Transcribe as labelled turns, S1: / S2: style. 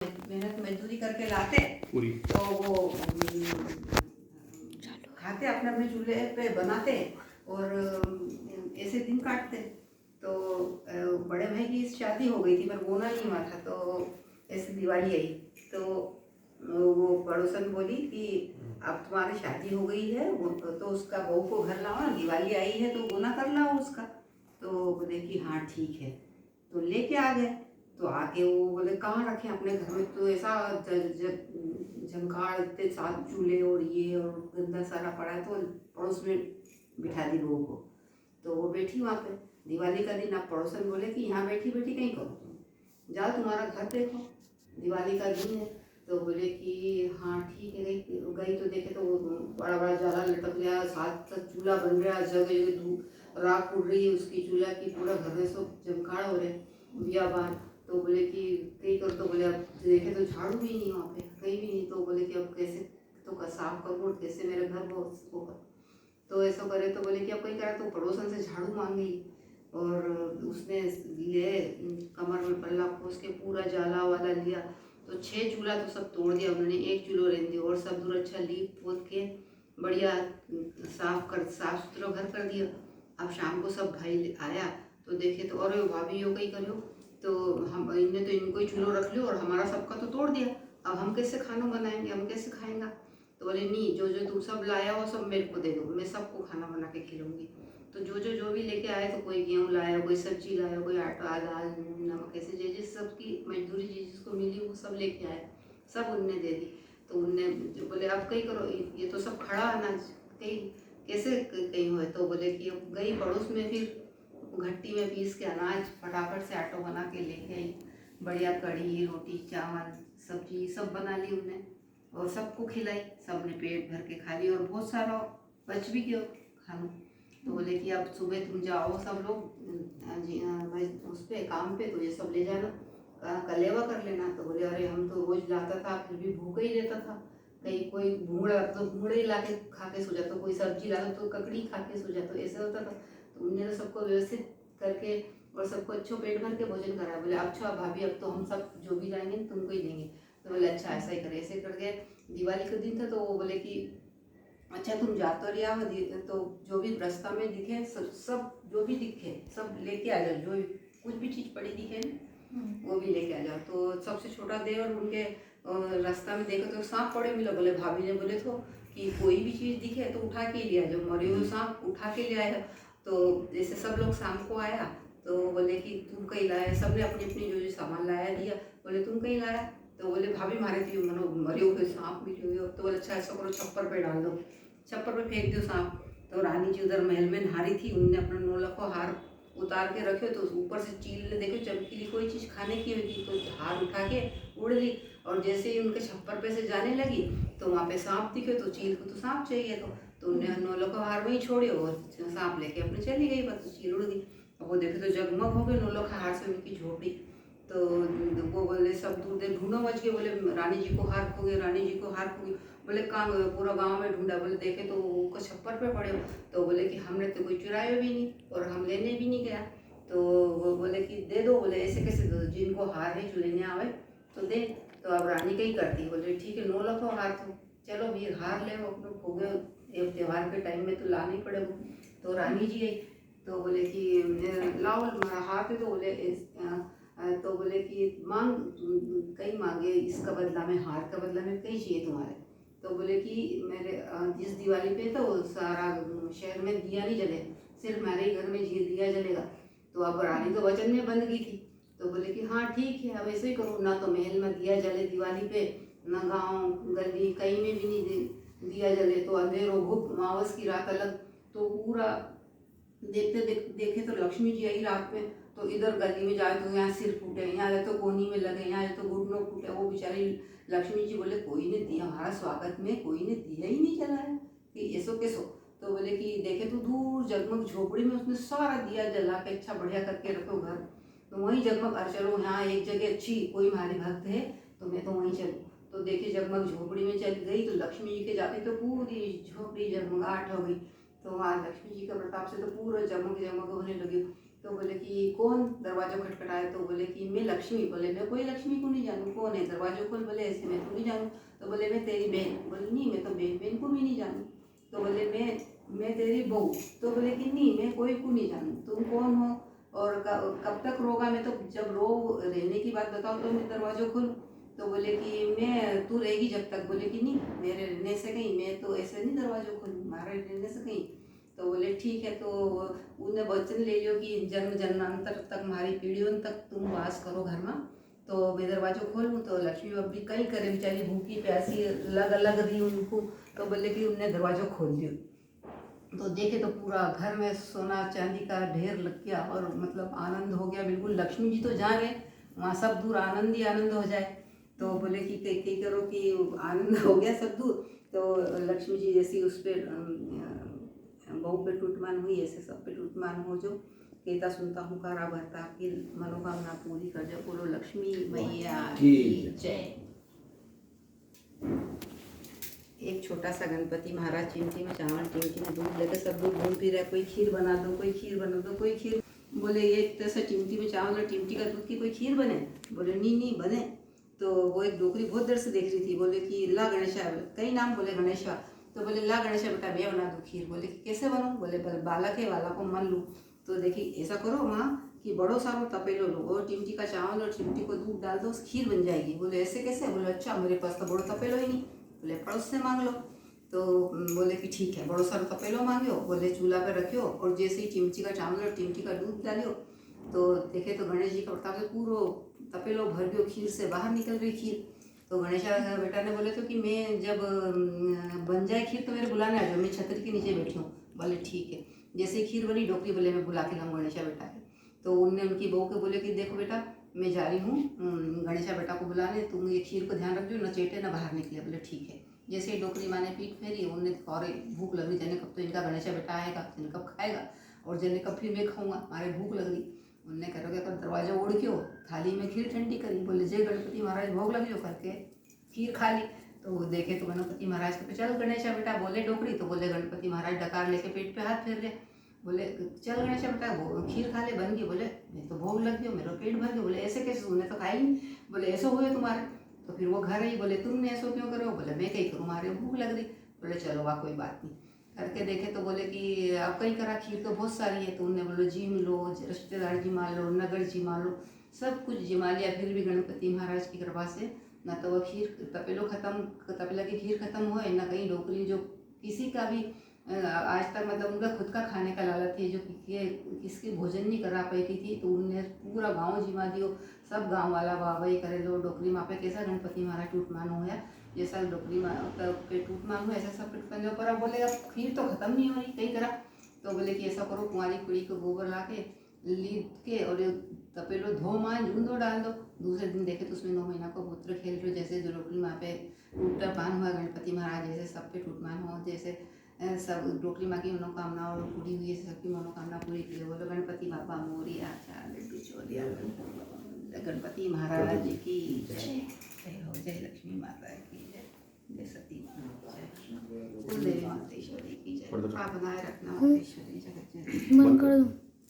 S1: मेहनत मजदूरी करके लाते पूरी, तो वो खाते अपने अपने चूल्हे पे बनाते और ऐसे दिन काटते। तो बड़े भाई की शादी हो गई थी पर बोना नहीं हुआ था, तो ऐसे दिवाली आई तो वो पड़ोसन बोली कि अब तुम्हारी शादी हो गई है तो उसका बहू को घर लाओ ना, दिवाली आई है तो बोना कर लाओ उसका। तो बोले कि हाँ ठीक है, तो लेके आ गए। तो आके वो बोले कहाँ रखें अपने घर में, तो ऐसा झंकार इतने सात चूल्हे और ये और गंदा सारा पड़ा है, तो पड़ोस में बिठा दी बहू को। तो वो बैठी वहाँ पे दिवाली का दिन। अब पड़ोसन बोले कि यहाँ बैठी बैठी कहीं करो, तुम जाओ तुम्हारा घर देखो, दिवाली का दिन है। तो बोले कि हाँ ठीक है। गई तो देखे तो बड़ा बड़ा जाला लटक गया, साथ चूल्हा बन रहा, जगह जगह राख उड़ रही है उसकी चूल्हा की, पूरा घर में सब जमखाड़ हो रहे बियाबान। तो बोले कि कहीं कर, तो बोले अब देखे तो झाड़ू भी नहीं वहाँ पे, कहीं भी नहीं। तो बोले कि अब कैसे तो साफ करूँ और कैसे मेरे घर वो करूँ। तो ऐसा करे तो बोले कि अब कहीं करा, तो पड़ोसन से झाड़ू मांगी और उसने ले कमर में पल्ला खोस के पूरा जाला वाला लिया। तो 6 चूल्हा तो सब तोड़ दिया उन्होंने, एक चूल्हा रहने दिया और सब दूर अच्छा लीप पोत के बढ़िया साफ सुथरा घर कर दिया। अब शाम को सब भाई आया तो देखे तो अरे भाभी यो कहीं करो, तो हम इन्हें तो इनको ही चूल्हो रख लियो और हमारा सबका तो तोड़ दिया, अब हम कैसे खाना बनाएंगे, हम कैसे खाएंगे। तो बोले नहीं, जो जो तुम सब लाया हो सब मेरे को दे दो, मैं सबको खाना बना के खिलाऊंगी। तो जो भी लेके आए, तो कोई गेहूँ लाया, कोई सब्जी लाया, कोई आटा दाल नमक, ऐसे जिस सबकी मजदूरी जिसको मिली वो सब लेके आए, सब उनने दे दी। तो उनने बोले अब कहीं करो, ये तो सब खड़ा अनाज कहीं कैसे कहीं हो। तो बोले कि अब गई पड़ोस में, फिर घट्टी में पीस के अनाज फटाफट से आटो बना के लेके आई, बढ़िया कढ़ी रोटी चावल सब्जी सब बना ली उनने और सबको खिलाई। सब ने पेट भर के खा ली और बहुत सारा बच भी गया खाना। तो बोले कि अब सुबह तुम जाओ सब लोग उस पे काम पे, तो ये सब ले जाना, कलेवा कर लेना। तो बोले अरे हम तो रोज लाता था, फिर भी भूखा ही रहता था, कहीं कोई भूंगड़ा तो भूंगड़े ला के खा के सो जाता, कोई सब्जी ला तो ककड़ी खा के सो जाता, ऐसा होता था। तो उनने तो सबको व्यवस्थित करके और सबको अच्छो पेट भर के भोजन कराया। बोले अच्छा भाभी अब तो हम सब जो भी लाएंगे तुमको ही देंगे। तो बोले अच्छा ऐसा ही करे, ऐसे करके दिवाली का दिन था। तो वो बोले कि अच्छा तुम जा तो रिया हो, तो जो भी रास्ता में दिखे सब जो भी दिखे सब लेके आ जाओ, जो कुछ भी चीज़ पड़ी दिखे वो भी लेके आ जाओ। तो सबसे छोटा देवर उनके रास्ता में देखो तो सांप पड़े मिला। बोले भाभी ने बोले तो कि कोई भी चीज़ दिखे तो उठा के ले आ जाओ, मरे हुए सांप उठा के ले आया। तो जैसे सब लोग शाम को आया तो बोले कि तुम कहीं लाया, सब ने अपनी अपनी जो जो सामान लाया दिया। बोले तुम कहीं लाया, तो बोले भाभी मारे थे मनो मरे हुए सांप मिले हुए। तो बोले अच्छा ऐसा करो छप्पर पे डाल दो, छप्पर पे फेंक दो सांप। तो रानी जी उधर महल में नहा रही थी, उनने अपना नौलखो हार उतार के रखे, तो ऊपर से चील ने देखो चमकीली कोई चीज़ खाने की होगी, तो हार उठा के उड़ ली। और जैसे ही उनके छप्पर पे से जाने लगी तो वहाँ पे सांप दिखे, तो चील को तो सांप चाहिए, तो उन्हें नौलखो हार वहीं छोड़ी और सांप लेके अपने चली गई, बस तो चील उड़ गई। अब वो देखे तो जगमग हो गई नौलखो हार से उनकी झोपड़ी। तो वो बोले सब दूर देर ढूंढो मच के, बोले रानी जी को हार खो गई, रानी जी को हार खो गई। बोले कहाँ गए, पूरा गांव में ढूंढा। बोले देखे तो वो छप्पर पे पड़े हो। तो बोले कि हमने तो कोई चुराया भी नहीं और हम लेने भी नहीं गया। तो वो बोले कि दे दो। बोले ऐसे कैसे दो, जिनको हार है जो लेने आवे तो दे। तो अब रानी का ही करती। बोले ठीक है 9 लाख हार, तो चलो भी हार ले, अपने खो गए त्योहार के टाइम में तो लाना ही पड़ेगा। तो रानी जी आई तो बोले कि लाओ हार थे। तो बोले तो बोले कि मांग कहीं मांगे, इसका बदला में हार का बदला में कहीं चाहिए तुम्हारे। तो बोले कि मेरे जिस दिवाली पे तो सारा शहर में दिया नहीं जले, सिर्फ मेरे ही घर में दिया जलेगा। तो अब रानी तो वचन में बंध गई थी। तो बोले कि हाँ ठीक है अब ऐसे ही करो, ना तो महल में दिया जले दिवाली पे, ना गांव गली कहीं में भी नहीं दिया जले, तो अंधेरो भूख मावस की रात अलग। तो पूरा देखे तो लक्ष्मी जी आई रात में, तो इधर गली में जाए तो यहाँ सिर फूटे, यहाँ तो कोनी में लगे, यहाँ तो घुटनों फूटे। वो बेचारी लक्ष्मी जी बोले कोई ने दिया हमारा स्वागत में, कोई ने दिया ही नहीं जलाया कि ऐसो कैसो। तो बोले कि देखे तो दूर जगमग झोपड़ी में उसने सारा दिया जला के अच्छा बढ़िया करके रखो घर। तो वहीं जगमग चलो यहाँ एक जगह अच्छी कोई हमारी भक्त है तो मैं तो वहीं चलूँ। तो देखे जगमग झोपड़ी में चल गई तो लक्ष्मी जी के जाते तो पूरी झोपड़ी जगमगाहट हो गई। तो वहाँ लक्ष्मी जी के प्रताप से तो पूरा जगमग जगमग होने लगी। तो बोले कि कौन दरवाजा खटखटाए, तो बोले कि मैं लक्ष्मी। बोले मैं कोई लक्ष्मी को नहीं जानूँ, कौन है, दरवाजा खोल। बोले ऐसे मैं तो नहीं जानूँ। तो बोले मैं तेरी बहन। बोले नहीं मैं तो बहन को भी नहीं जानूँ। तो बोले मैं तेरी बहू। तो बोले कि नहीं मैं कोई को नहीं जानूँ, तुम कौन हो और कब तक रोगा। मैं तो जब रहने की बात बताओ तो मैं दरवाजा खोलूँ। तो बोले कि मैं तू रहेगी जब तक। बोले कि नहीं मेरे रहने से कहीं, मैं तो ऐसे नहीं दरवाजा खोलूँ, हमारे रहने से कहीं। तो बोले ठीक है। तो उन्हें वचन ले लियो कि जन्म जन्मांतर तक, हमारी पीढ़ियों तक तुम वास करो घर में। तो मैं दरवाजा खोलूँ। तो लक्ष्मी बब्बी कहीं करे बेचारी, भूखी प्यासी लग रही उनको। तो बोले कि उनने दरवाजा खोल दियो। तो देखे तो पूरा घर में सोना चांदी का ढेर लग गया और मतलब आनंद हो गया बिल्कुल। लक्ष्मी जी तो जा रहे, वहाँ सब दूर आनंद ही आनंद हो जाए। तो बोले कि कई करो कि आनंद हो गया सब दूर। तो लक्ष्मी जी जैसी उस पर बहू पे टूटमान हुई, ऐसे सब पे टूटमान हो। जो कहता सुनता हुकारा भरता आपकी मनोकामना पूरी कर दे। बोलो लक्ष्मी मैया की जय। एक छोटा सा गणपति महाराज चिमटी में चावल, चिमटी में दूध लेकर सब लोग घूम फिर रहे, कोई खीर बना दो, कोई खीर बना दो, कोई खीर। बोले ये तरह चिमटी में चावल और चिमटी का दूध की कोई खीर बने। बोले नहीं बने। तो वो एक डोकरी बहुत देर से देख रही थी। बोले कि ला गणेशा, कई नाम बोले गणेशा। तो बोले ला गणेशा बेटा मैं बना दूँ खीर। बोले कि कैसे बनूँ। बोले बालक है, वाला को मन लूँ। तो देखी ऐसा करो माँ कि बड़ो सारो तपेलो लो और चिमटी का चावल और चिमटी को दूध डाल दो, खीर बन जाएगी। बोले ऐसे कैसे। बोले अच्छा मेरे पास तो बड़ो तपेलो ही नहीं। बोले पड़ोस से मांग लो। तो बोले कि ठीक है, बड़ो सारो तपेलो मांगियो। बोले चूल्हा पे रखियो और जैसे ही चिमची का चावल और चिमची का दूध डालियो तो देखे तो गणेश जी का प्रताप से पूरो तपेलो भर गयो खीर से, बाहर निकल गई खीर। तो गणेशा बेटा ने बोले तो कि मैं जब बन जाए खीर तो मेरे बुलाने आ जाओ, मैं छतरी के नीचे बैठी हूँ। बोले ठीक है। जैसे ही खीर बनी डोकरी बोले मैं बुला के लाऊँ गणेशा बेटा के। तो उनने उनकी बहू के बोले कि देखो बेटा मैं जा रही हूँ गणेशा बेटा को बुलाने, तुम ये खीर को ध्यान रखो न चेटे न बाहर निकले। बोले ठीक है। जैसे ही डोकरी माँ ने पीठ फेरी, उन्हें और भूख लग रही, जने कब तो इनका गणेशा बेटा आएगा, जने कब खाएगा और जने कब फिर मैं खाऊंगा, मारे भूख लग रही। उनने करोगे तो दरवाजा ओढ़ के थाली में खीर ठंडी करी। बोले जय गणपति महाराज भोग लगियो करके खीर खा ली। तो वो देखे तो गणपति महाराज के चल गणेशा बेटा। बोले डोकरी तो बोले गणपति महाराज डकार लेके पेट पे हाथ फेर ले। बोले चल गणेशा बेटा वो खीर खा ले, बन गई। बोले मैं तो भोग लग गयो, मेरा पेट भर गया। बोले ऐसे कैसे, तूने तो खाई नहीं। बोले ऐसा हुए तुम्हारे। तो फिर वो घर आई। बोले तुमने ऐसा क्यों करो। बोले मैं कहीं करूँ, हमारे भूख लग रही। बोले चलो वाह कोई बात नहीं करके देखे। तो बोले कि अब कहीं करा, खीर तो बहुत सारी है। तो उन्होंने बोलो जिम लो, रिश्तेदार जिमा लो, नगर जिमा लो, सब कुछ जिमा लिया। फिर भी गणपति महाराज की कृपा से ना तो वह खीर तपेलो खत्म, तपेला की खीर खत्म हो, ना कहीं डोकरी जो किसी का भी आज तक मतलब उनका खुद का खाने का लालच थी जो किसकी भोजन नहीं करा पाती थी। तो उनने पूरा गांव जिमा दियो, सब गांव वाला वाह वही करे लो। डोकरी माँ पे कैसा गणपति महाराज टूटमान हो गया, जैसा डोकरी माँ पे टूटमान हो ऐसा सब टूटमान हो। पर अब बोले अब खीर तो खत्म नहीं हो रही, कहीं करा। तो बोले कि ऐसा करो कुंवारी कुड़ी को गोबर ला के लीप के और तपेलो धो मान झूंदो डाल दो। दूसरे दिन देखे तो उसमें 9 महीना को पुत्र खेल रहे, जैसे जो डोकरी माँ पे टूटमान हुआ गणपति महाराज जैसे सब पे टूटमान हो, जैसे सब डोकरी माँ की मनोकामना और पूरी हुई है, सबकी मनोकामना पूरी की। बोलो गणपति बाबा मोरिया चार लड्डू चोरिया, गणपति महाराज की जय। जय हो, जय लक्ष्मी माता की जय, जय सती जय, कुलदेवी मातेश्वरी की जय। बनाए रखना मातेश्वरी जगत जननी।
S2: बंद कर दो।